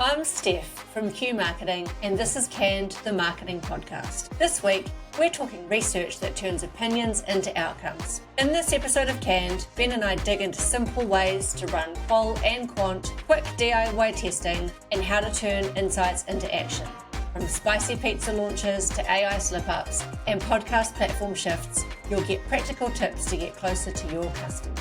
I'm Steph from Q Marketing, and this is Canned, the marketing podcast. This week, we're talking research that turns opinions into outcomes. In this episode of Canned, Ben and I dig into simple ways to run qual and quant, quick DIY testing, and how to turn insights into action. From spicy pizza launches to AI slip-ups and podcast platform shifts, you'll get practical tips to get closer to your customers.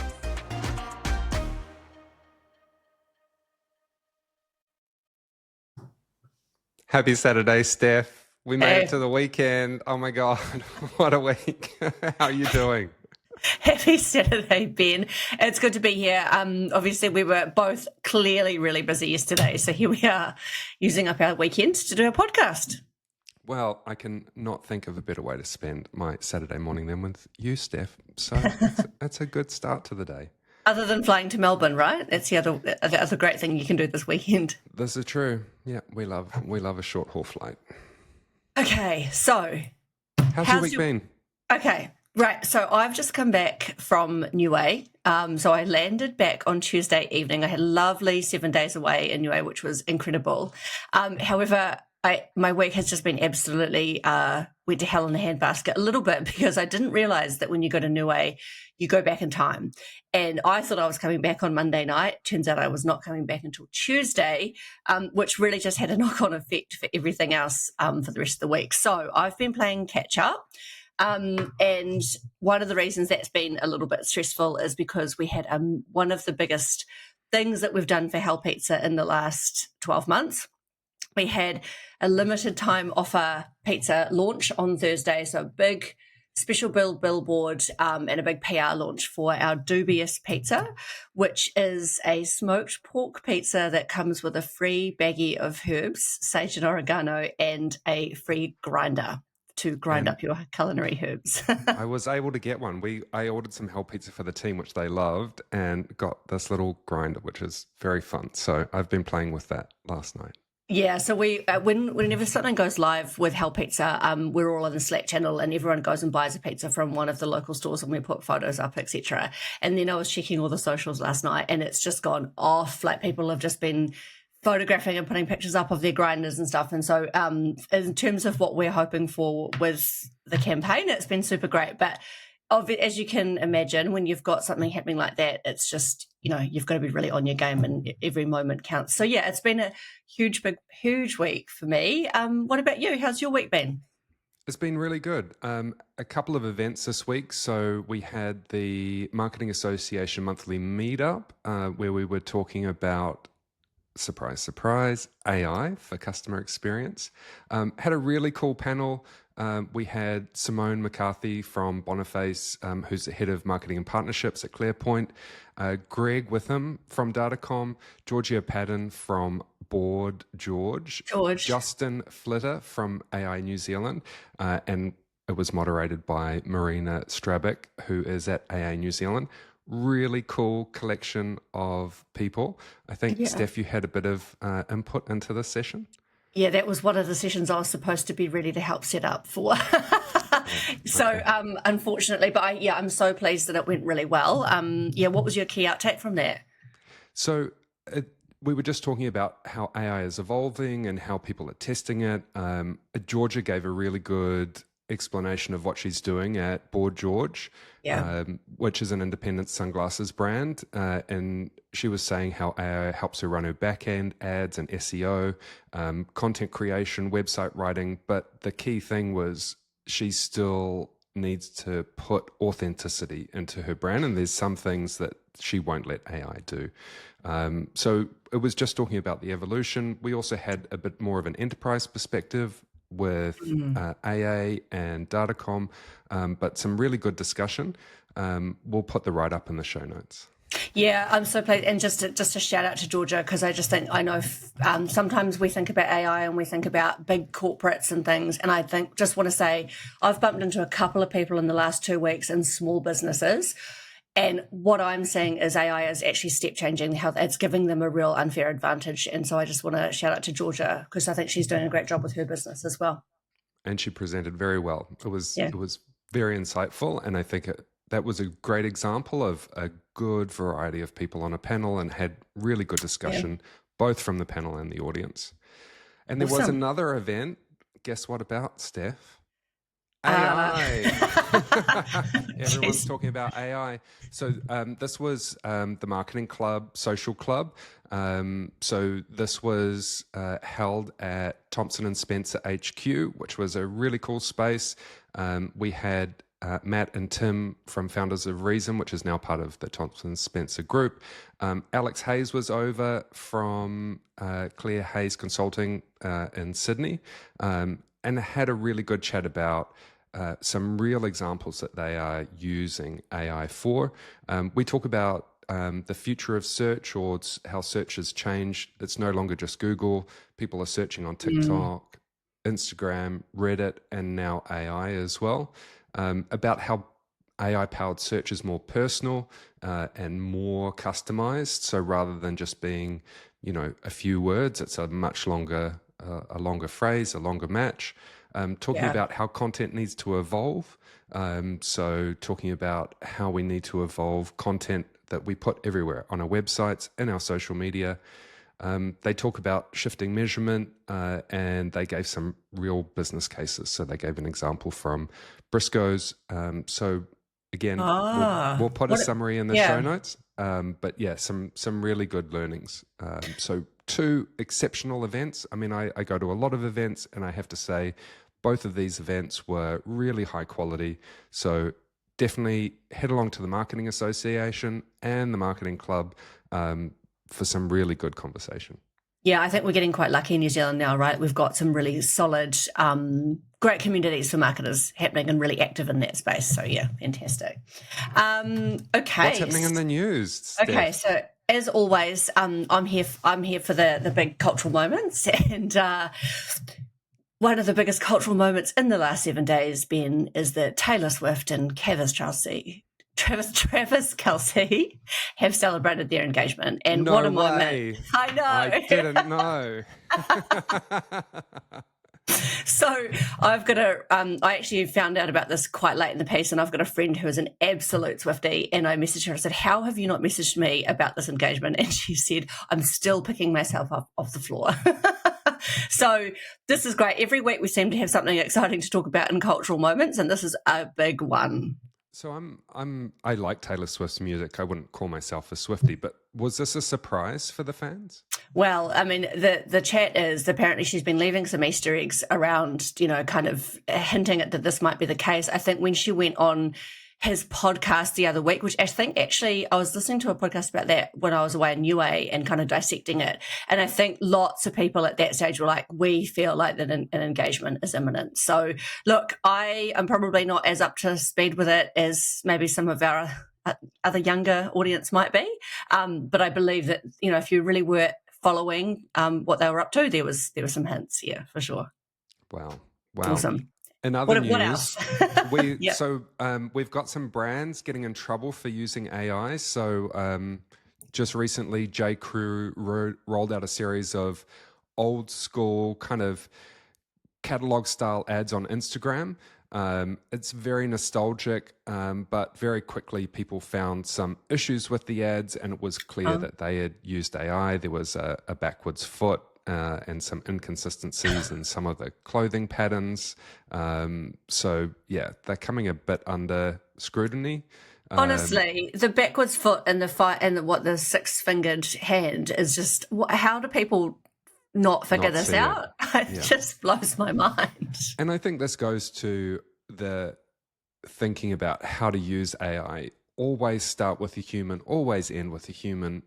Happy Saturday, Steph. We made it to the weekend. Oh my God, what a week. How are you doing? Happy Saturday, Ben. It's good to be here. Obviously, we were both clearly really busy yesterday, so here we are using up our weekend to do a podcast. Well, I can not think of a better way to spend my Saturday morning than with you, Steph. So it's a good start to the day. Other than flying to Melbourne, right? That's the other great thing you can do this weekend. This is true. Yeah, we love a short haul flight. Okay, so how's your week been? Okay, right. So I've just come back from Niue. So I landed back on Tuesday evening. I had a lovely 7 days away in Niue, which was incredible. However, my week has just been absolutely went to hell in a handbasket a little bit because I didn't realize that when you go to Niue, you go back in time. And I thought I was coming back on Monday night. Turns out I was not coming back until Tuesday, which really just had a knock-on effect for everything else for the rest of the week. So I've been playing catch-up. And one of the reasons that's been a little bit stressful is because we had one of the biggest things that we've done for Hell Pizza in the last 12 months. We had a limited time offer pizza launch on Thursday, so a big special billboard and a big PR launch for our Dubious Pizza, which is a smoked pork pizza that comes with a free baggie of herbs, sage and oregano, and a free grinder to grind up your culinary herbs. I was able to get one. I ordered some Hell Pizza for the team, which they loved, and got this little grinder, which is very fun. So I've been playing with that last night. Yeah, so we whenever something goes live with Hell Pizza, we're all in the Slack channel and everyone goes and buys a pizza from one of the local stores and we put photos up, etc. And then I was checking all the socials last night and it's just gone off. Like people have just been photographing and putting pictures up of their grinders and stuff. And so in terms of what we're hoping for with the campaign, it's been super great. But as you can imagine, when you've got something happening like that, it's just, you've got to be really on your game and every moment counts. So yeah, it's been a huge week for me. What about you? How's your week been? It's been really good. A couple of events this week. So we had the Marketing Association monthly meetup where we were talking about, surprise, surprise, AI for customer experience. Had a really cool panel. We had Simone McCarthy from Boniface, who's the head of marketing and partnerships at Clearpoint, Greg Witham from Datacom, Georgia Padden from Board George, Justin Flitter from AI New Zealand, and it was moderated by Marina Strabic, who is at AI New Zealand. Really cool collection of people. I think, Steph, you had a bit of input into this session. Yeah, that was one of the sessions I was supposed to be ready to help set up for. So unfortunately, but I'm so pleased that it went really well. What was your key outtake from that? So we were just talking about how AI is evolving and how people are testing it. Georgia gave a really good explanation of what she's doing at Board George, which is an independent sunglasses brand. And she was saying how AI helps her run her back-end ads and SEO, content creation, website writing. But the key thing was she still needs to put authenticity into her brand. And there's some things that she won't let AI do. So it was just talking about the evolution. We also had a bit more of an enterprise perspective with AA and Datacom, but some really good discussion. We'll put the write-up in the show notes. Yeah, I'm so pleased. And just a shout out to Georgia, because I know sometimes we think about AI and we think about big corporates and things. And I just want to say I've bumped into a couple of people in the last 2 weeks in small businesses. And what I'm seeing is AI is actually step changing how it's giving them a real unfair advantage. And so I just want to shout out to Georgia because I think she's doing a great job with her business as well. And she presented very well. It was very insightful. And I think that was a great example of a good variety of people on a panel and had really good discussion, both from the panel and the audience. And there was Awesome. another event. Guess what about, Steph? Uh, AI. Everyone's Jeez. talking about AI. So this was the Marketing Club, Social Club. So this was held at Thompson and Spencer HQ, which was a really cool space. We had Matt and Tim from Founders of Reason, which is now part of the Thompson Spencer group. Alex Hayes was over from Claire Hayes Consulting in Sydney, and had a really good chat about some real examples that they are using AI for. We talk about the future of search, or how search has changed. It's no longer just Google. People are searching on TikTok, Instagram, Reddit, and now AI as well. About how AI-powered search is more personal and more customized. So rather than just being, a few words, it's a much longer, a longer phrase, a longer match. Talking about how content needs to evolve. So talking about how we need to evolve content that we put everywhere on our websites, in our social media. They talk about shifting measurement, and they gave some real business cases. So they gave an example from Briscoe's. So again, we'll put a summary in the show notes. But yeah, some really good learnings. So 2 exceptional events. I mean, I go to a lot of events, and I have to say both of these events were really high quality. So definitely head along to the Marketing Association and the Marketing Club for some really good conversation. Yeah, I think we're getting quite lucky in New Zealand now, right? We've got some really solid, great communities for marketers happening and really active in that space. So yeah, fantastic. Okay. What's happening in the news, Steph? Okay, so as always, I'm here for the big cultural moments, and one of the biggest cultural moments in the last 7 days, Ben, is that Taylor Swift and Travis Kelsey have celebrated their engagement. And No what a way. moment. I know. I didn't know. So I've got I actually found out about this quite late in the piece, and I've got a friend who is an absolute Swiftie, and I messaged her. I said, how have you not messaged me about this engagement? And she said, I'm still picking myself up off the floor. So this is great. Every week we seem to have something exciting to talk about in cultural moments, and this is a big one. So I like Taylor Swift's music. I wouldn't call myself a Swiftie, but was this a surprise for the fans? Well, I mean, the chat is apparently she's been leaving some Easter eggs around, kind of hinting at that this might be the case. I think when she went on his podcast the other week, which I think actually I was listening to a podcast about that when I was away in UA and kind of dissecting it. And I think lots of people at that stage were like, we feel like that an engagement is imminent. So look, I am probably not as up to speed with it as maybe some of our other younger audience might be. But I believe that, if you really were following what they were up to, there was some hints here for sure. Wow. Awesome. In other What news, else? we've got some brands getting in trouble for using AI. So just recently, J.Crew rolled out a series of old school kind of catalog style ads on Instagram. It's very nostalgic, but very quickly people found some issues with the ads, and it was clear that they had used AI. There was a backwards foot. And some inconsistencies in some of the clothing patterns. So yeah, they're coming a bit under scrutiny. Honestly, the backwards foot and the 6-fingered hand is just, how do people not figure this out? It just blows my mind. And I think this goes to the thinking about how to use AI. Always start with a human, always end with a human.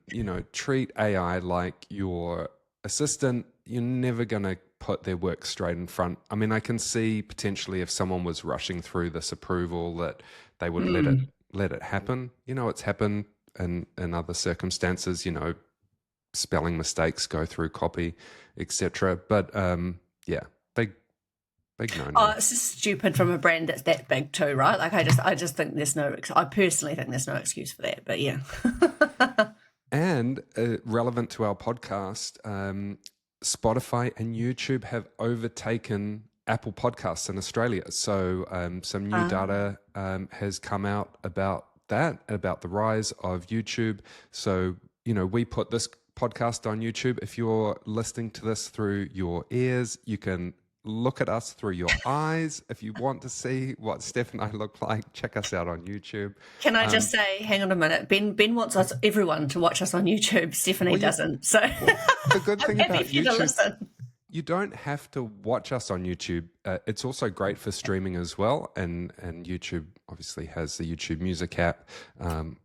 Treat AI like your assistant. You're never going to put their work straight in front. I mean, I can see potentially if someone was rushing through this approval that they would let it happen. It's happened in other circumstances, spelling mistakes go through copy, etc. But big no. Oh, it's just stupid from a brand that's that big too, right? Like I just think I personally think there's no excuse for that, but yeah. And relevant to our podcast, Spotify and YouTube have overtaken Apple Podcasts in Australia. So some new data has come out about that, about the rise of YouTube. So, we put this podcast on YouTube. If you're listening to this through your ears, you can look at us through your eyes. If you want to see what Steph and I look like, check us out on YouTube. Can I just say, hang on a minute, Ben wants everyone to watch us on YouTube. Stephanie doesn't. So the good thing about YouTube, you don't have to watch us on YouTube. It's also great for streaming as well. And YouTube obviously has the YouTube Music app.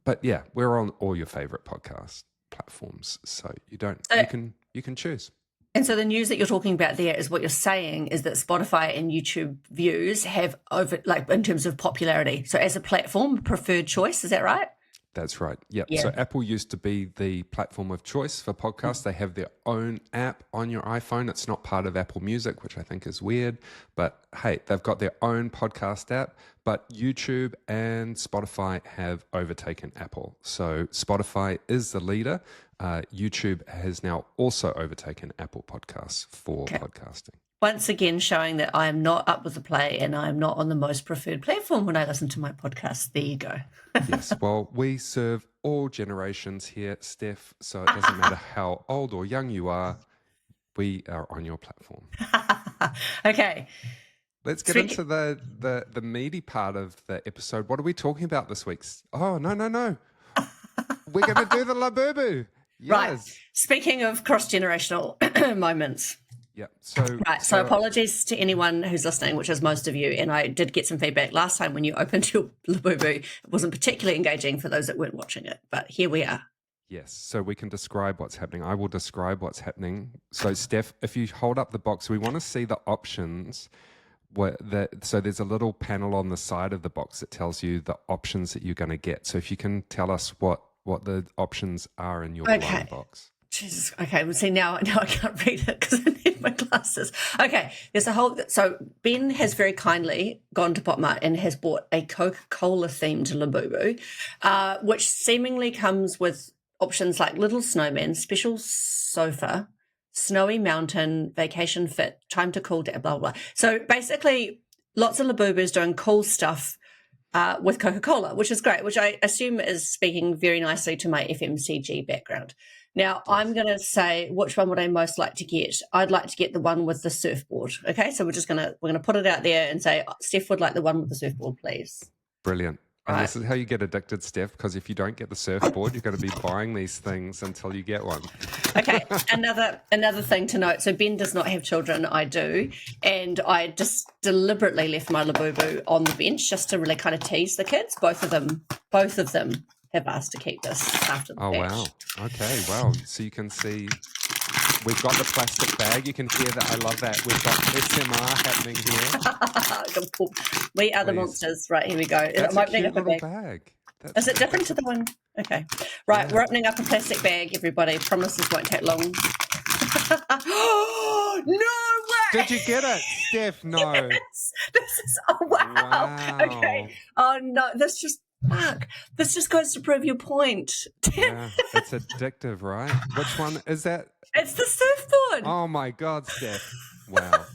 But yeah, we're on all your favorite podcast platforms. So you can choose. And so the news that you're talking about there is what you're saying is that Spotify and YouTube views have in terms of popularity. So as a platform, preferred choice, is that right? That's right. Yep. Yeah. So Apple used to be the platform of choice for podcasts. They have their own app on your iPhone. It's not part of Apple Music, which I think is weird. But hey, they've got their own podcast app. But YouTube and Spotify have overtaken Apple. So Spotify is the leader. YouTube has now also overtaken Apple Podcasts for podcasting. Once again, showing that I am not up with the play and I am not on the most preferred platform when I listen to my podcast. There you go. Yes, well, we serve all generations here, Steph, so it doesn't matter how old or young you are, we are on your platform. Okay. Let's get into the meaty part of the episode. What are we talking about this week? Oh, no. We're going to do the Labubu. Yes. Right. Speaking of cross-generational moments. Yeah. So apologies to anyone who's listening, which is most of you. And I did get some feedback last time when you opened your Labubu. It wasn't particularly engaging for those that weren't watching it, but here we are. Yes. So we can describe what's happening. I will describe what's happening. So Steph, if you hold up the box, we want to see the options. So there's a little panel on the side of the box that tells you the options that you're going to get. So if you can tell us what the options are in your blind box. Jesus. Okay. Well, see, now I can't read it because I need my glasses. Okay. So Ben has very kindly gone to PopMart and has bought a Coca-Cola themed Labubu, which seemingly comes with options like Little Snowman, Special Sofa, Snowy Mountain, Vacation Fit, Time to Cool Down, blah, blah. So basically lots of Labubus doing cool stuff with Coca-Cola, which is great, which I assume is speaking very nicely to my FMCG background. Now, I'm going to say which one would I most like to get. I'd like to get the one with the surfboard. Okay, so we're going to put it out there and say, Steph would like the one with the surfboard, please. Brilliant. And this is how you get addicted, Steph, because if you don't get the surfboard, you're going to be buying these things until you get one. Okay, another thing to note. So Ben does not have children, I do. And I just deliberately left my Labubu on the bench just to really kind of tease the kids. Both of them have asked to keep this after the patch. Wow. Okay, wow. So you can see we've got the plastic bag. You can hear that. I love that. We've got SMR happening here. We are the monsters. Right, here we go. That's a cute little bag. Is it different to the one? Okay. Right, We're opening up a plastic bag, everybody. Promise this won't take long. No way! Did you get it, Steph? No. Yes. This is, oh, wow. Okay. Oh, no, this just goes to prove your point. Yeah, it's addictive, right? Which one is that? It's the surfboard. Oh my God, Steph! Wow.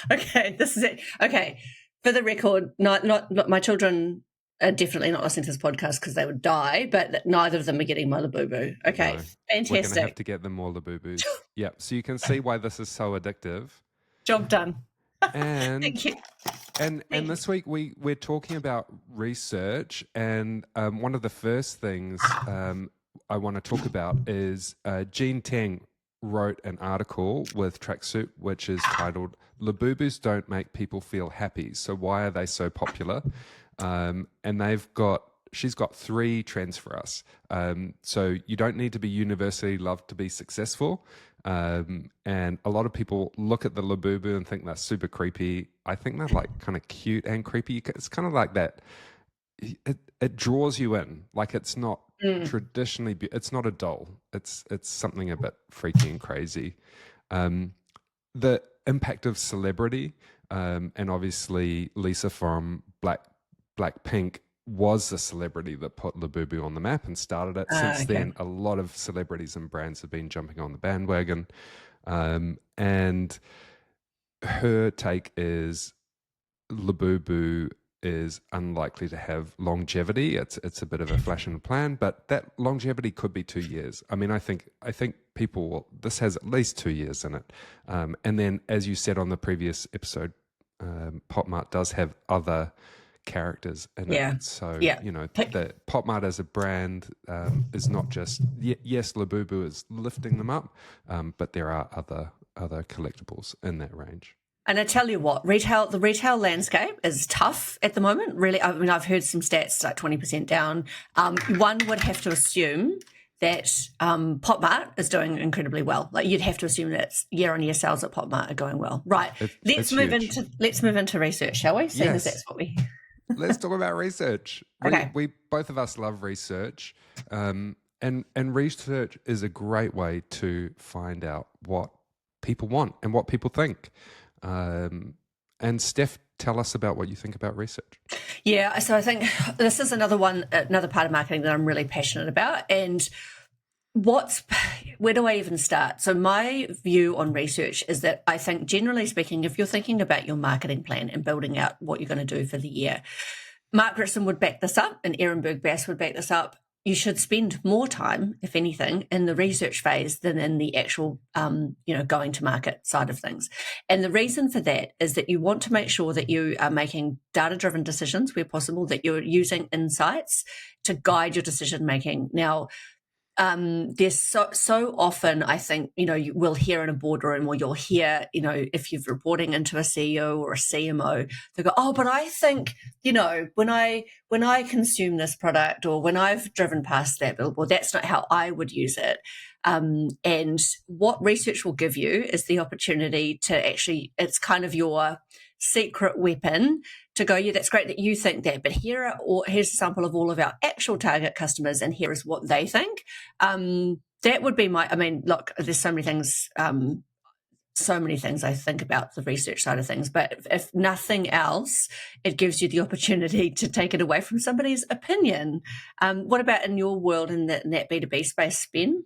Okay, this is it. Okay, for the record, not my children are definitely not listening to this podcast because they would die. But neither of them are getting my Labubu. Okay, no, fantastic. We're gonna have to get them more Labubus. Yep. So you can see why this is so addictive. Job done. And thank you. And this week we're talking about research, and one of the first things I want to talk about is Jean Teng wrote an article with Tracksuit which is titled "Labubus Don't Make People Feel Happy, So Why Are They So Popular?" And she's got 3 trends for us. So you don't need to be universally loved to be successful. And a lot of people look at the Labubu and think they're super creepy. I think they're like kind of cute and creepy. It's kind of like that. It draws you in. Like it's not traditionally, it's not a doll. It's something a bit freaky and crazy. The impact of celebrity, and obviously Lisa from Blackpink was the celebrity that put Labubu on the map and started it. Since then, a lot of celebrities and brands have been jumping on the bandwagon. And her take is Labubu is unlikely to have longevity. It's a bit of a flash in the pan, but that longevity could be 2 years. I mean, I think people will, this has at least 2 years in it. And then, as you said on the previous episode, PopMart does have other characters in it. So, the PopMart as a brand is not just, yes, Labubu is lifting them up, but there are other collectibles in that range. And I tell you what, the retail landscape is tough at the moment. Really, I mean, I've heard some stats like 20% down. One would have to assume that PopMart is doing incredibly well. Like you'd have to assume that year-on-year sales at PopMart are going well. Right. Let's move into research, shall we? Seeing as that's what we. Let's talk about research. Okay. We both of us love research, and research is a great way to find out what people want and what people think. And Steph, tell us about what you think about research. Yeah, so I think this is another part of marketing that I'm really passionate about. And where do I even start? So my view on research is that I think, generally speaking, if you're thinking about your marketing plan and building out what you're going to do for the year, Mark Ritson would back this up and Ehrenberg Bass would back this up. You should spend more time, if anything, in the research phase than in the actual, going to market side of things. And the reason for that is that you want to make sure that you are making data-driven decisions where possible, that you're using insights to guide your decision-making. Now, there's so often, I think, you will hear in a boardroom, or you'll hear, if you're reporting into a CEO or a CMO, they go, oh, but I think, when I consume this product, or when I've driven past that billboard, that's not how I would use it. And what research will give you is the opportunity to actually, it's kind of your secret weapon to go, yeah, that's great that you think that, but here's a sample of all of our actual target customers, and here is what they think. That would be look, there's so many things I think about the research side of things, but if nothing else, it gives you the opportunity to take it away from somebody's opinion. What about in your world, in that B2B space, Ben?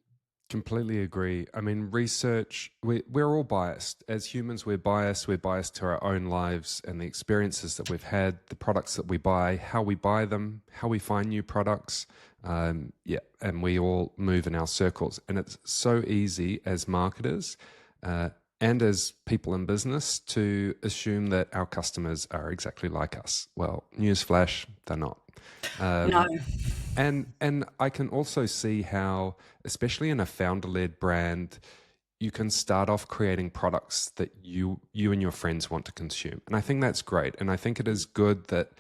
Completely agree. I mean, research, we're all biased. As humans, we're biased. We're biased to our own lives and the experiences that we've had, the products that we buy, how we buy them, how we find new products. And we all move in our circles. And it's so easy as marketers and as people in business to assume that our customers are exactly like us. Well, newsflash, they're not. No. And I can also see how, especially in a founder-led brand, you can start off creating products that you and your friends want to consume. And I think that's great. And I think it is good that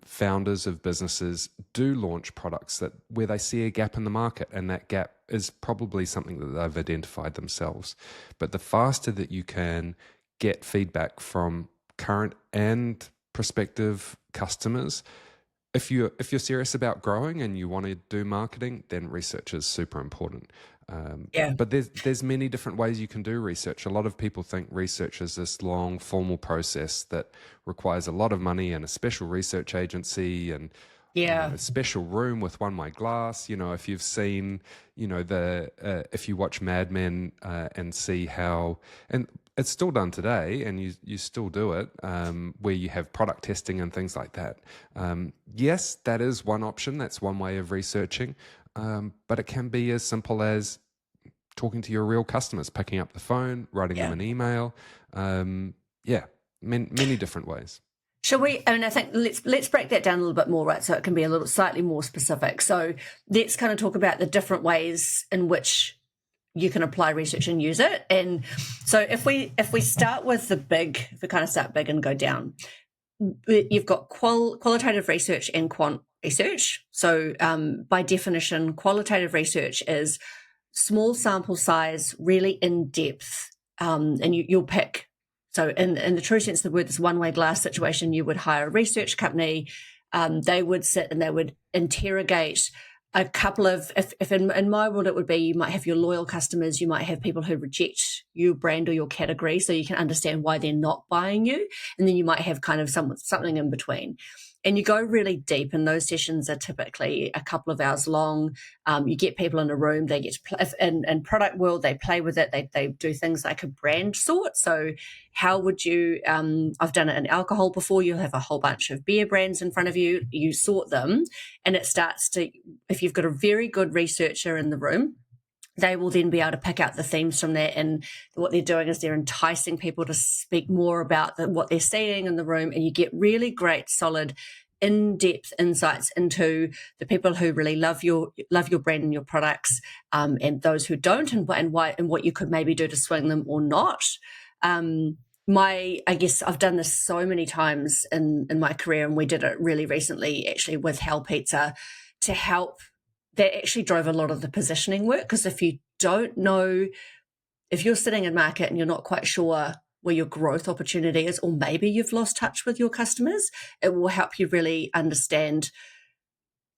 founders of businesses do launch products where they see a gap in the market, and that gap is probably something that they've identified themselves. But the faster that you can get feedback from current and prospective customers, if you're serious about growing and you want to do marketing, then research is super important. But there's many different ways you can do research. A lot of people think research is this long, formal process that requires a lot of money and a special research agency and a special room with one-way glass. If you've seen, if you watch Mad Men and see how, and it's still done today, and you still do it, where you have product testing and things like that. Yes, that is one option. That's one way of researching. But it can be as simple as talking to your real customers, picking up the phone, writing them an email. Many different ways. Shall we? I mean, I think let's break that down a little bit more, right? So it can be a little slightly more specific. So let's kind of talk about the different ways in which you can apply research and use it. And so if we start with if we kind of start big and go down, you've got qualitative research and quant research. So by definition, qualitative research is small sample size, really in depth, and you'll pick. So in the true sense of the word, this one-way glass situation, you would hire a research company. They would sit and they would interrogate a couple of, if in my world it would be, you might have your loyal customers, you might have people who reject your brand or your category, so you can understand why they're not buying you, and then you might have kind of something in between. And you go really deep, and those sessions are typically a couple of hours long. You get people in a room, they get to play, in product world, they play with it, they do things like a brand sort. So how would you, I've done it in alcohol before, you'll have a whole bunch of beer brands in front of you, you sort them, and it starts to, if you've got a very good researcher in the room, they will then be able to pick out the themes from that. And what they're doing is they're enticing people to speak more about what they're seeing in the room. And you get really great, solid, in-depth insights into the people who really love your brand and your products, and those who don't, and why, and what you could maybe do to swing them or not. I guess I've done this so many times in my career, and we did it really recently actually with Hell Pizza to help. That actually drove a lot of the positioning work, because if you don't know, if you're sitting in market and you're not quite sure where your growth opportunity is, or maybe you've lost touch with your customers, it will help you really understand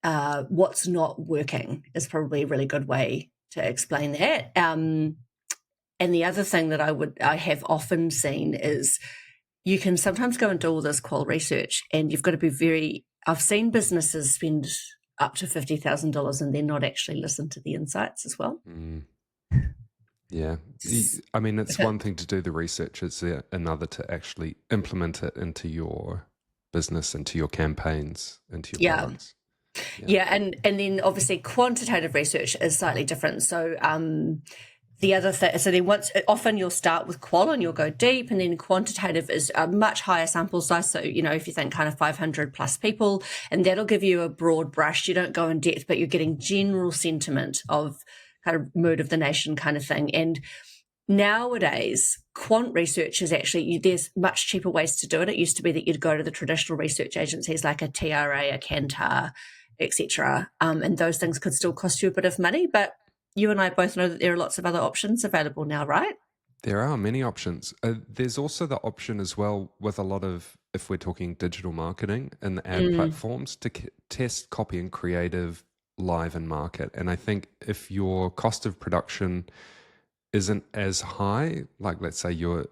what's not working, is probably a really good way to explain that. And the other thing that I have often seen is you can sometimes go and do all this qual research, and you've got to be I've seen businesses spend up to $50,000 and then not actually listen to the insights as well. Yeah. I mean, it's one thing to do the research, it's another to actually implement it into your business, into your campaigns, into your products. Yeah, and then obviously quantitative research is slightly different. So the other thing, so then often you'll start with qual and you'll go deep, and then quantitative is a much higher sample size. So, if you think kind of 500 plus people, and that'll give you a broad brush. You don't go in depth, but you're getting general sentiment of kind of mood of the nation kind of thing. And nowadays, quant research is actually, there's much cheaper ways to do it. It used to be that you'd go to the traditional research agencies like a TRA, a Kantar, etc., and those things could still cost you a bit of money, but you and I both know that there are lots of other options available now, right? There are many options. There's also the option as well with a lot of, if we're talking digital marketing and the ad platforms, to test copy and creative live in market. And I think if your cost of production isn't as high, like let's say your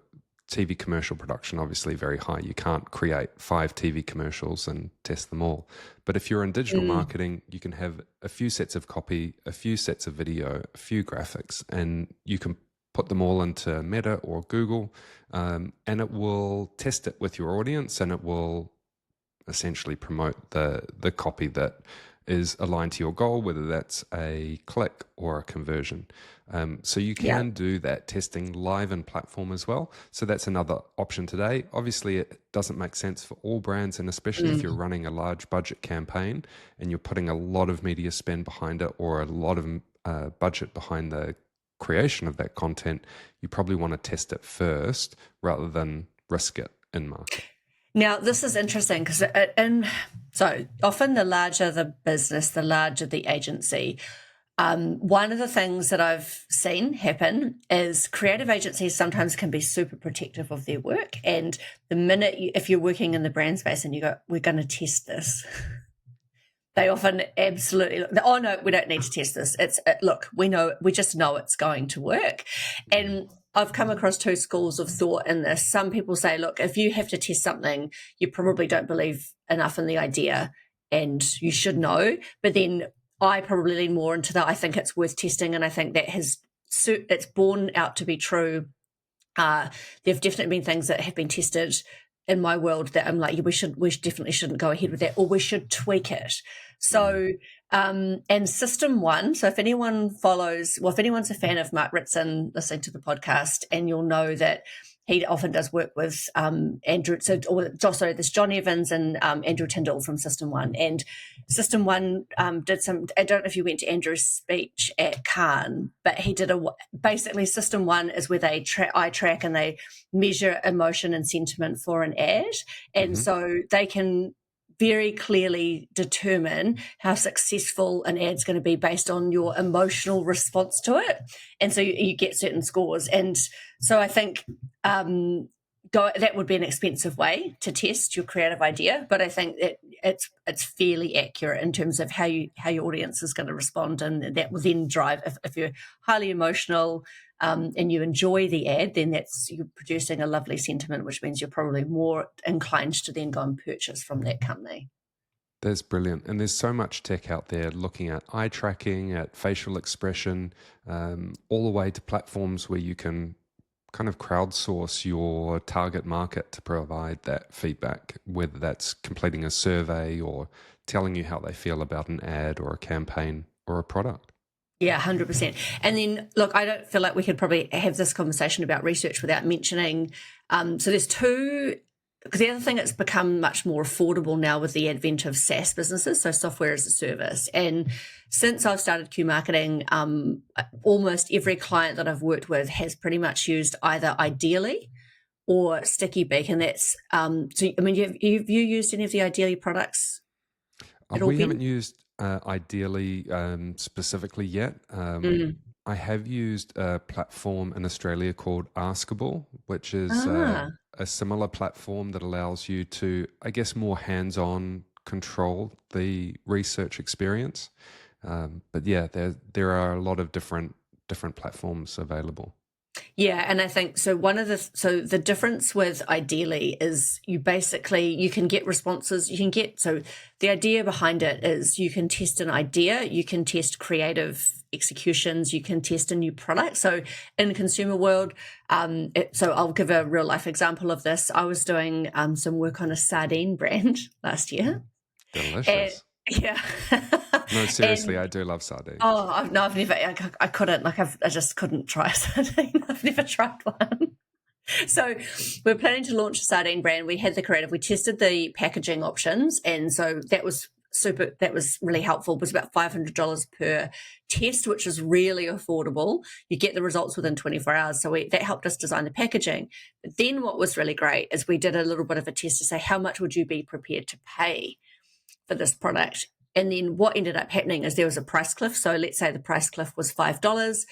TV commercial production, obviously very high. You can't create 5 TV commercials and test them all. But if you're in digital marketing, you can have a few sets of copy, a few sets of video, a few graphics, and you can put them all into Meta or Google, and it will test it with your audience, and it will essentially promote the copy that is aligned to your goal, whether that's a click or a conversion. So you can do that testing live in platform as well. So that's another option today. Obviously, it doesn't make sense for all brands, and especially if you're running a large budget campaign and you're putting a lot of media spend behind it, or a lot of budget behind the creation of that content, you probably want to test it first rather than risk it in market. Now, this is interesting because so often the larger the business, the larger the agency. One of the things that I've seen happen is creative agencies sometimes can be super protective of their work. And the minute, if you're working in the brand space and you go, we're going to test this, they often absolutely, oh no, we don't need to test this. Look, we just know it's going to work. And I've come across 2 schools of thought in this. Some people say, look, if you have to test something, you probably don't believe enough in the idea and you should know. But then I probably lean more into that. I think it's worth testing, and I think that it's borne out to be true. There have definitely been things that have been tested in my world that I'm like, we definitely shouldn't go ahead with that, or we should tweak it. So, and System 1, so if anyone's a fan of Mark Ritson listening to the podcast, and you'll know that he often does work with Andrew, there's John Evans and Andrew Tyndall from System 1. And System 1 did some, I don't know if you went to Andrew's speech at Cannes, but he did basically System 1 is where they eye track and they measure emotion and sentiment for an ad. And so they can very clearly determine how successful an ad's going to be based on your emotional response to it. And so you get certain scores. And so I think that would be an expensive way to test your creative idea, but I think it's fairly accurate in terms of how your audience is going to respond, and that will then drive, if you're highly emotional and you enjoy the ad, then you're producing a lovely sentiment, which means you're probably more inclined to then go and purchase from that company. That's brilliant. And there's so much tech out there looking at eye tracking, at facial expression, all the way to platforms where you can kind of crowdsource your target market to provide that feedback, whether that's completing a survey or telling you how they feel about an ad or a campaign or a product. Yeah, 100%. And then, look, I don't feel like we could probably have this conversation about research without mentioning. So there's two, because the other thing, it's become much more affordable now with the advent of SaaS businesses, so software as a service. And since I've started Q Marketing, almost every client that I've worked with has pretty much used either Ideally or Sticky Beak. And that's, so, I mean, have you used any of the Ideally products at all, We Ben? haven't used Ideally specifically yet. I have used a platform in Australia called Askable, which is Ah. a similar platform that allows you to, I guess, more hands-on control the research experience. But yeah, there are a lot of different platforms available. Yeah, and I think so the difference with Ideally is you can get responses, so the idea behind it is you can test an idea, you can test creative executions, you can test a new product. So in the consumer world, so I'll give a real life example of this. I was doing some work on a sardine brand last year. Delicious. Yeah. No, seriously, And I do love sardines. oh, I've never, I couldn't, I just couldn't try a sardine. I've never tried one. So we're planning to launch a sardine brand. We had the creative, we tested the packaging options. And so that was really helpful. It was about $500 per test, which is really affordable. You get the results within 24 hours. So that helped us design the packaging. But then what was really great is we did a little bit of a test to say, how much would you be prepared to pay for this product? And then what ended up happening is there was a price cliff. So let's say the price cliff was $5.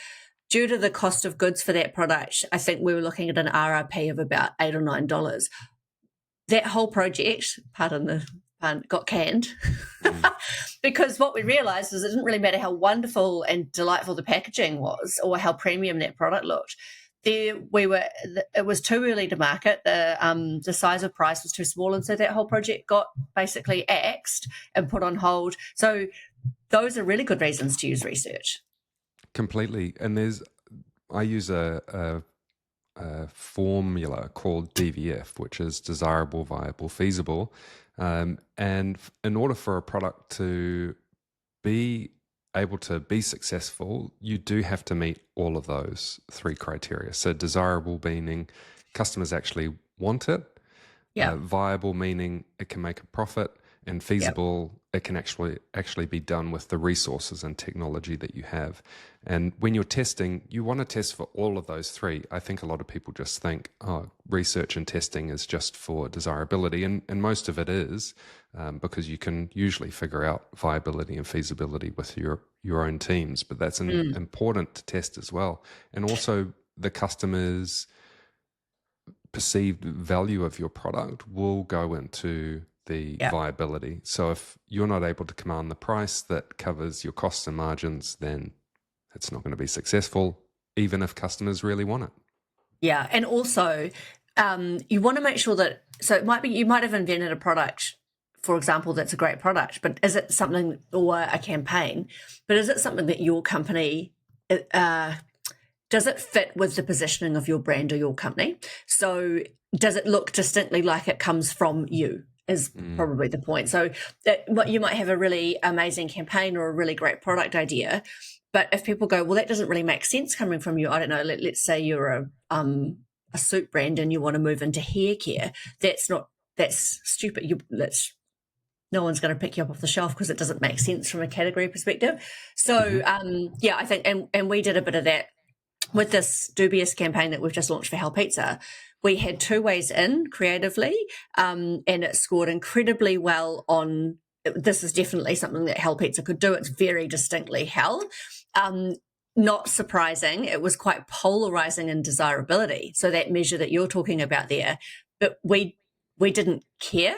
Due to the cost of goods for that product, I think we were looking at an RRP of about $8 or $9. That whole project, pardon the pun, got canned because what we realized is it didn't really matter how wonderful and delightful the packaging was or how premium that product looked. It was too early to market. The size of price was too small, and so that whole project got basically axed and put on hold. So those are really good reasons to use research. Completely. And I use a formula called DVF, which is desirable, viable, feasible. And in order for a product to be able to be successful, you do have to meet all of those three criteria. So desirable meaning customers actually want it, viable meaning it can make a profit, and feasible it can actually be done with the resources and technology that you have. And when you're testing, you want to test for all of those three. I think a lot of people just think, oh, research and testing is just for desirability, and most of it is, because you can usually figure out viability and feasibility with your own teams, but that's important to test as well. And also the customer's perceived value of your product will go into the viability. So if you're not able to command the price that covers your costs and margins, then it's not going to be successful, even if customers really want it. Yeah, and also you want to make sure that, so it might be, you might have invented a product, for example, that's a great product, but is it something, or a campaign, but is it something that your company, does it fit with the positioning of your brand or your company? So does it look distinctly like it comes from you? Is probably the point. So what you might have a really amazing campaign or a really great product idea, but if people go, well, that doesn't really make sense coming from you. I don't know. Let's say you're a soup brand and you want to move into hair care. That's stupid. No one's going to pick you up off the shelf because it doesn't make sense from a category perspective. So I think, and we did a bit of that with this dubious campaign that we've just launched for Hell Pizza. We had 2 ways in creatively, and it scored incredibly well on, this is definitely something that Hell Pizza could do. It's very distinctly Hell. Not surprising, it was quite polarizing in desirability. So that measure that you're talking about there, but we didn't care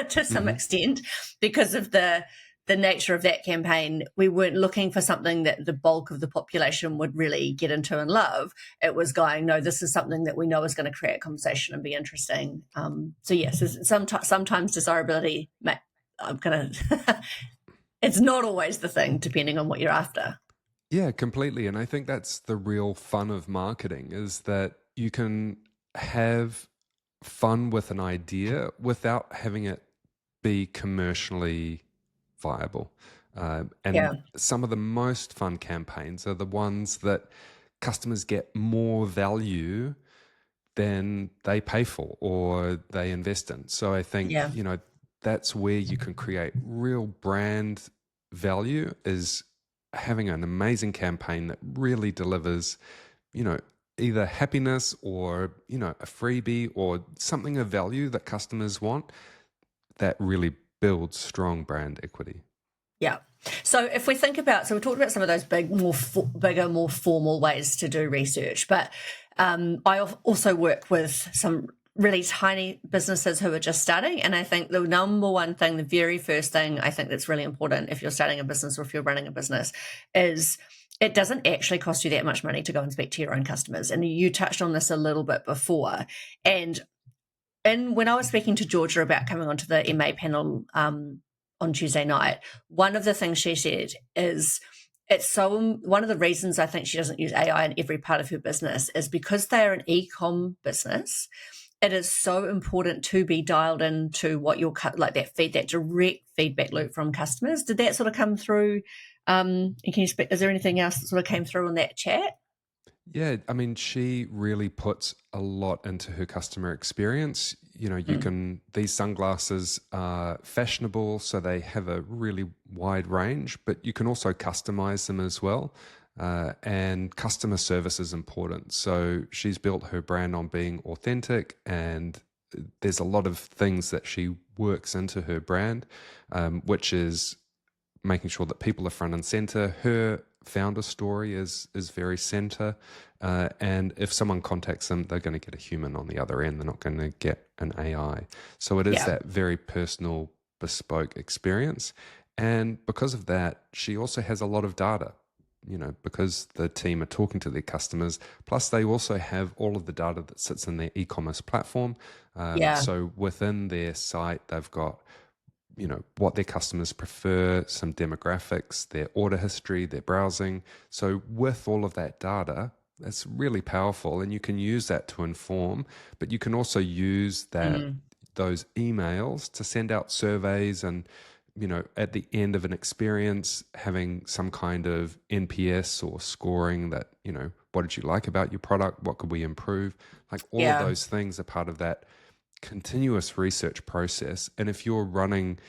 to some extent because of the nature of that campaign. We weren't looking for something that the bulk of the population would really get into and love. It was going, no, this is something that we know is going to create conversation and be interesting. So yes, sometimes desirability I'm gonna. It's not always the thing, depending on what you're after. Yeah, completely. And I think that's the real fun of marketing is that you can have fun with an idea without having it be commercially viable. And Yeah, some of the most fun campaigns are the ones that customers get more value than they pay for or they invest in. So I think, yeah, that's where you can create real brand value is having an amazing campaign that really delivers, you know, either happiness or, a freebie or something of value that customers want that really builds strong brand equity. yeah. So if we think about, so we talked about some of those bigger, more formal ways to do research, but I also work with some really tiny businesses who are just starting. And I think the number one thing, the very first thing I think that's really important if you're starting a business or if you're running a business is it doesn't actually cost you that much money to go and speak to your own customers. And you touched on this a little bit before. And when I was speaking to Georgia about coming onto the MA panel on Tuesday night, one of the things she said is one of the reasons I think she doesn't use AI in every part of her business is because they're an e-com business. It is so important to be dialed into what your that direct feedback loop from customers. Did that sort of come through? And can you speak? Is there anything else that sort of came through on that chat? Yeah, I mean, she really puts a lot into her customer experience. These sunglasses are fashionable, so they have a really wide range, but you can also customize them as well. And customer service is important. So she's built her brand on being authentic, and there's a lot of things that she works into her brand, which is making sure that people are front and center. Her founder story is very center, and if someone contacts them, they're going to get a human on the other end. They're not going to get an AI. So it is Yeah, that very personal, bespoke experience. And because of that, she also has a lot of data. Because the team are talking to their customers. Plus, they also have all of the data that sits in their e-commerce platform. yeah, So within their site, they've got what their customers prefer, some demographics, their order history, their browsing. So with all of that data, it's really powerful, and you can use that to inform, but you can also use mm, those emails to send out surveys and at the end of an experience having some kind of NPS or scoring that what did you like about your product, what could we improve, like all of yeah, those things are part of that continuous research process. And if you're running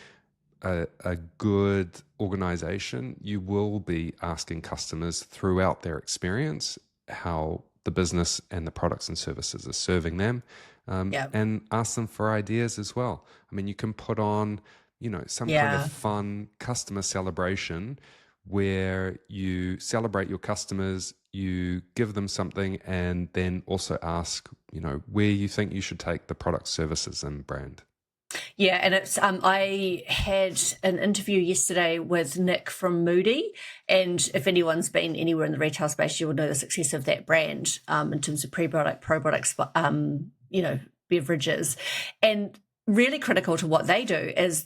a good organization, you will be asking customers throughout their experience how the business and the products and services are serving them, yeah, and ask them for ideas as well. I mean, you can put on, some kind of yeah. fun customer celebration where you celebrate your customers, you give them something, and then also ask, where you think you should take the product, services, and brand. Yeah, and it's I had an interview yesterday with Nick from Moody, and if anyone's been anywhere in the retail space, you will know the success of that brand in terms of pro-products, beverages, and really critical to what they do is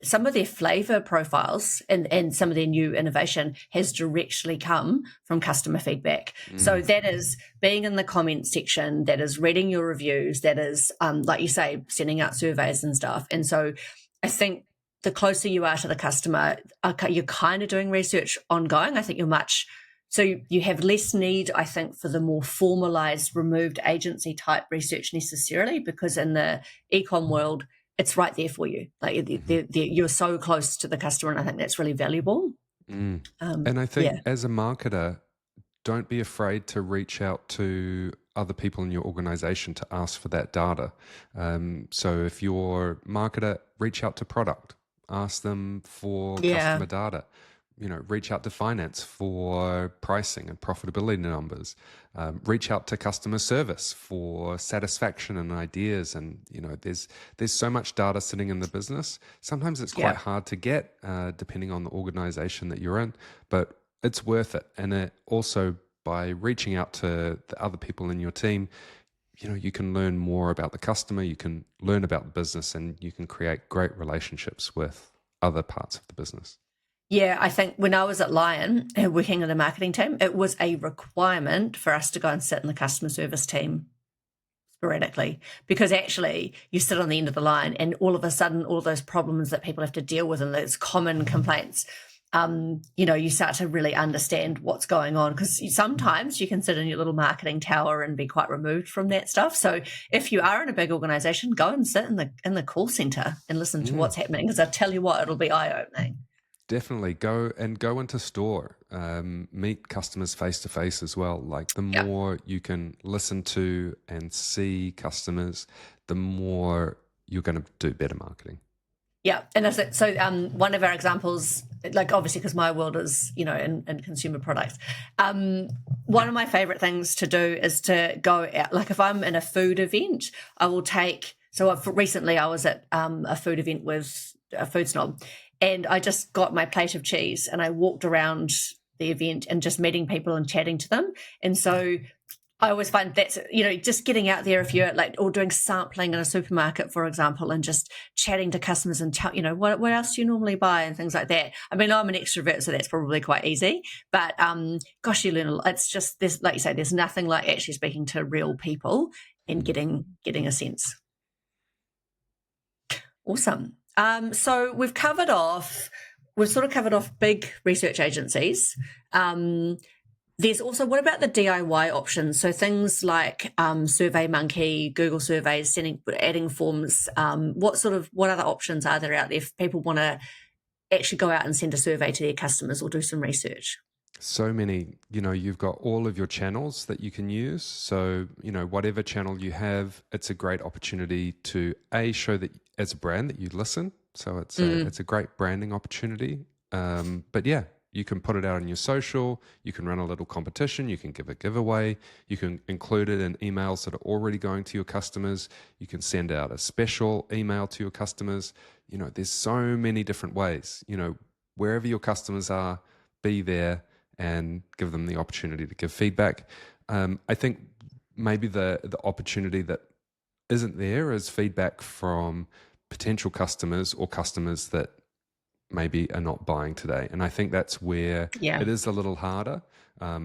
some of their flavor profiles and some of their new innovation has directly come from customer feedback. So Mm. that is being in the comment section, that is reading your reviews, that is like you say, sending out surveys and stuff. And so I think the closer you are to the customer, you're kind of doing research ongoing. I think so you have less need, I think, for the more formalized, removed agency type research necessarily, because in the ecom world, it's right there for you. Like Mhm. you're so close to the customer, and I think that's really valuable. Mm. And I think Yeah, as a marketer, don't be afraid to reach out to other people in your organization to ask for that data. So if you're a marketer, reach out to product, ask them for yeah, customer data. Reach out to finance for pricing and profitability numbers. Reach out to customer service for satisfaction and ideas. And there's so much data sitting in the business. Sometimes it's quite yeah, hard to get, depending on the organization that you're in, but it's worth it. And it also, by reaching out to the other people in your team, you can learn more about the customer, you can learn about the business, and you can create great relationships with other parts of the business. Yeah, I think when I was at Lion working in the marketing team, it was a requirement for us to go and sit in the customer service team sporadically, because actually you sit on the end of the line and all of a sudden all those problems that people have to deal with and those common complaints, you start to really understand what's going on, because sometimes you can sit in your little marketing tower and be quite removed from that stuff. So if you are in a big organization, go and sit in the call center and listen to what's happening, because I tell you what, it'll be eye-opening. Definitely go into store, meet customers face to face as well. Like the more you can listen to and see customers, the more you're going to do better marketing. Yeah, and one of our examples, like obviously because my world is in consumer products, one of my favorite things to do is to go out. Like if I'm in a food event, I will take. So recently I was at a food event with a food snob, and I just got my plate of cheese and I walked around the event and just meeting people and chatting to them. And so I always find that's, just getting out there, if you're like, or doing sampling in a supermarket, for example, and just chatting to customers and what else do you normally buy and things like that. I mean, I'm an extrovert, so that's probably quite easy, but gosh, you learn a lot. It's just, there's, like you say, there's nothing like actually speaking to real people and getting a sense. Awesome. So we've sort of covered off big research agencies. There's also, what about the DIY options? So things like SurveyMonkey, Google Surveys, adding forms. What other options are there out there if people want to actually go out and send a survey to their customers or do some research? So many, you've got all of your channels that you can use. So, whatever channel you have, it's a great opportunity to show that as a brand that you listen. So it's a great branding opportunity. But yeah, you can put it out on your social, you can run a little competition, you can give a giveaway, you can include it in emails that are already going to your customers, you can send out a special email to your customers. There's so many different ways. Wherever your customers are, be there and give them the opportunity to give feedback. I think maybe the opportunity that isn't there is feedback from potential customers or customers that maybe are not buying today. And I think that's where it is a little harder,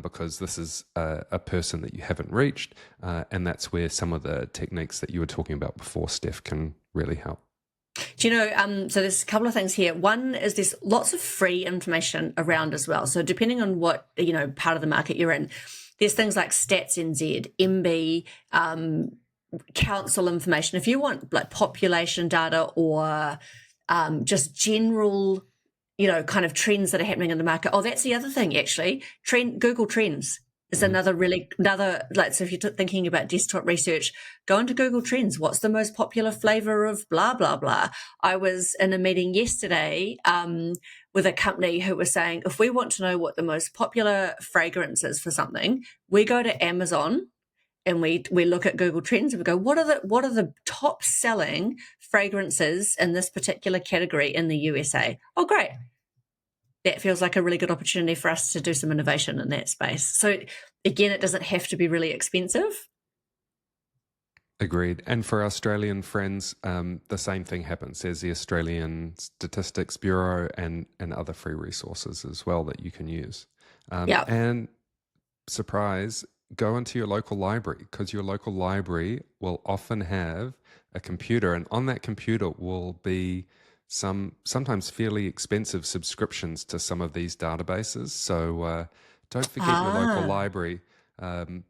because this is a person that you haven't reached. And that's where some of the techniques that you were talking about before, Steph, can really help. Do so there's a couple of things here. One is there's lots of free information around as well. So depending on what, part of the market you're in, there's things like Stats NZ, MB, council information. If you want like population data or just general, kind of trends that are happening in the market. Oh, that's the other thing, actually. Google Trends is another, like, so if you're thinking about desktop research, go into Google Trends. What's the most popular flavor of blah, blah, blah? I was in a meeting yesterday with a company who was saying, if we want to know what the most popular fragrance is for something, we go to Amazon and we look at Google Trends and we go, what are the top selling fragrances in this particular category in the USA? Oh, great. That feels like a really good opportunity for us to do some innovation in that space. So again, it doesn't have to be really expensive. Agreed. And for Australian friends, the same thing happens. There's the Australian Statistics Bureau and other free resources as well that you can use. And surprise, go into your local library, because your local library will often have a computer, and on that computer will be sometimes fairly expensive subscriptions to some of these databases. So don't forget your local library.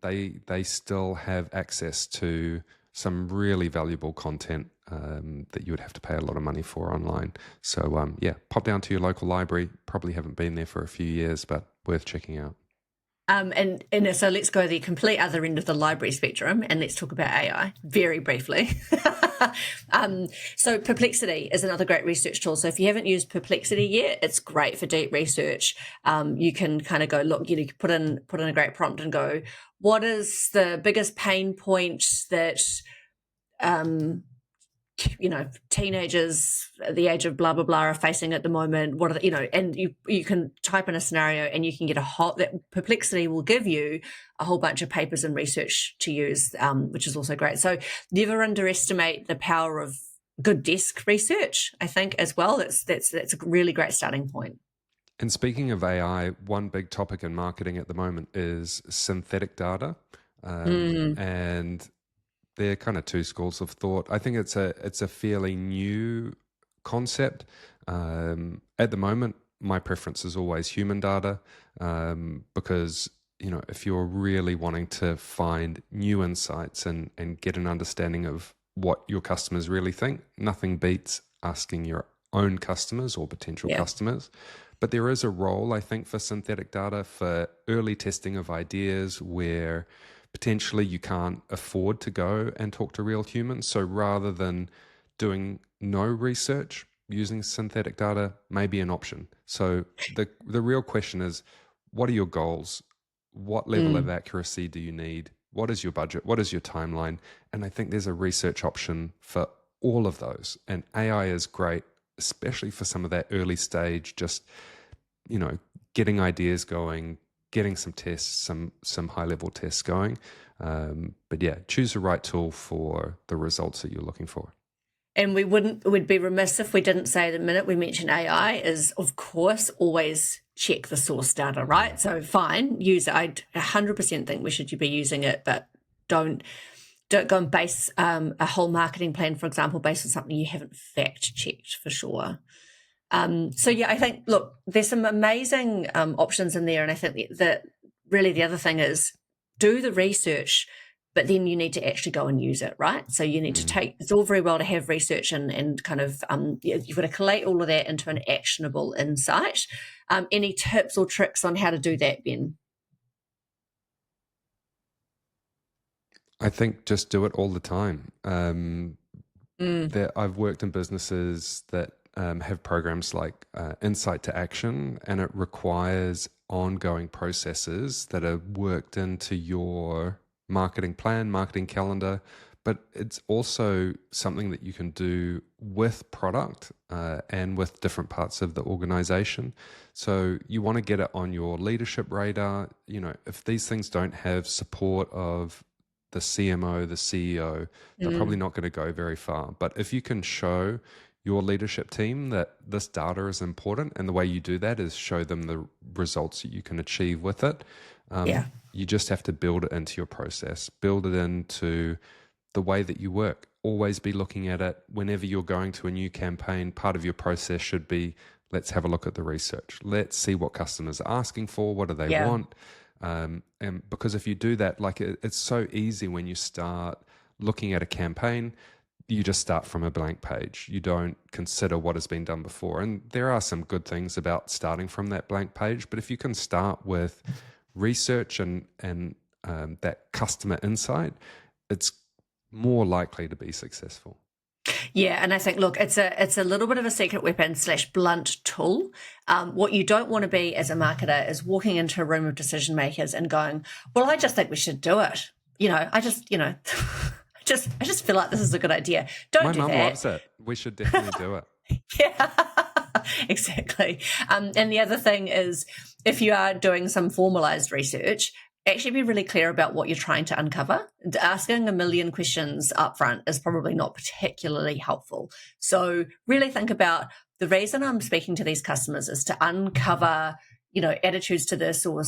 They still have access to some really valuable content that you would have to pay a lot of money for online. So pop down to your local library. Probably haven't been there for a few years, but worth checking out. And so let's go to the complete other end of the library spectrum, and let's talk about AI very briefly. So Perplexity is another great research tool. So if you haven't used Perplexity yet, it's great for deep research. You can kind of go look, you can put in a great prompt and go, what is the biggest pain point that teenagers at the age of blah blah blah are facing at the moment. What are and you can type in a scenario and you can get that Perplexity will give you a whole bunch of papers and research to use, which is also great. So never underestimate the power of good desk research, I think, as well. That's a really great starting point. And speaking of AI, one big topic in marketing at the moment is synthetic data, and they're kind of two schools of thought. I think it's a fairly new concept. At the moment, my preference is always human data, because if you're really wanting to find new insights and get an understanding of what your customers really think, nothing beats asking your own customers or potential customers. But there is a role, I think, for synthetic data for early testing of ideas where potentially you can't afford to go and talk to real humans. So rather than doing no research, using synthetic data may be an option. So the real question is, what are your goals? What level of accuracy do you need? What is your budget? What is your timeline? And I think there's a research option for all of those. And AI is great, especially for some of that early stage, just, getting ideas going, getting some tests, some high level tests going. But yeah, choose the right tool for the results that you're looking for. And we'd be remiss if we didn't say the minute we mention AI is, of course, always check the source data, right? So fine, use it. I 100% think we should be using it, but don't go and base a whole marketing plan, for example, based on something you haven't fact checked for sure. So yeah, I think, look, there's some amazing options in there. And I think that really the other thing is do the research, but then you need to actually go and use it, right? So you need to it's all very well to have research and kind of, you've got to collate all of that into an actionable insight. Any tips or tricks on how to do that, Ben? I think just do it all the time. I've worked in businesses that have programs like Insight to Action, and it requires ongoing processes that are worked into your marketing plan, marketing calendar, but it's also something that you can do with product and with different parts of the organization. So you want to get it on your leadership radar. If these things don't have support of the CMO, the CEO, they're probably not going to go very far. But if you can show your leadership team that this data is important, and the way you do that is show them the results that you can achieve with it, you just have to build it into your process, build it into the way that you work. Always be looking at it. Whenever you're going to a new campaign, part of your process should be, let's have a look at the research. Let's see what customers are asking for. What do they want? And because if you do that, it's so easy when you start looking at a campaign, you just start from a blank page. You don't consider what has been done before. And there are some good things about starting from that blank page, but if you can start with research and that customer insight, it's more likely to be successful. Yeah, and I think, look, it's a little bit of a secret weapon / blunt tool. What you don't want to be as a marketer is walking into a room of decision makers and going, well, I just think we should do it. I just feel like this is a good idea. Don't do that. My mum loves it. We should definitely do it. Yeah, exactly. And the other thing is, if you are doing some formalized research, actually be really clear about what you're trying to uncover. Asking a million questions up front is probably not particularly helpful. So really think about, the reason I'm speaking to these customers is to uncover, attitudes to this, or,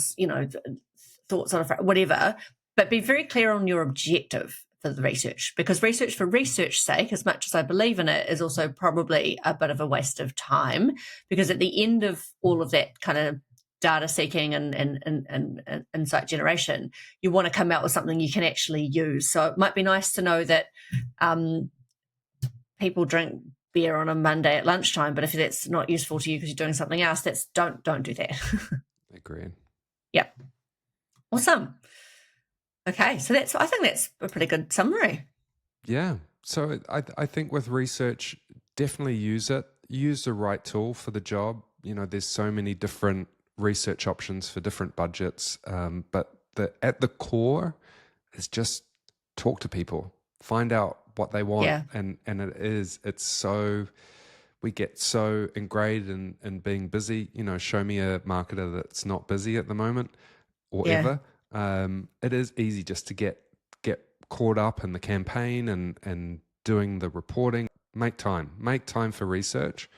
thoughts on whatever, but be very clear on your objective for the research, because research for research's sake, as much as I believe in it, is also probably a bit of a waste of time, because at the end of all of that kind of data seeking and insight generation, you want to come out with something you can actually use. So it might be nice to know that people drink beer on a Monday at lunchtime, but if that's not useful to you because you're doing something else, don't do that. Agreed. Yep. Awesome. Okay, so I think that's a pretty good summary. Yeah. So I think with research, definitely use it. Use the right tool for the job. There's so many different research options for different budgets, but at the core is just talk to people. Find out what they want. Yeah. And it's so, we get so ingrained in being busy. You know, show me a marketer that's not busy at the moment or ever. It is easy just to get caught up in the campaign and doing the reporting. Make time for research,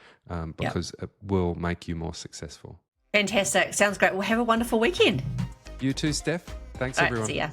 because it will make you more successful. Fantastic. Sounds great. Well, have a wonderful weekend. You too, Steph. Thanks, All right, everyone. see ya.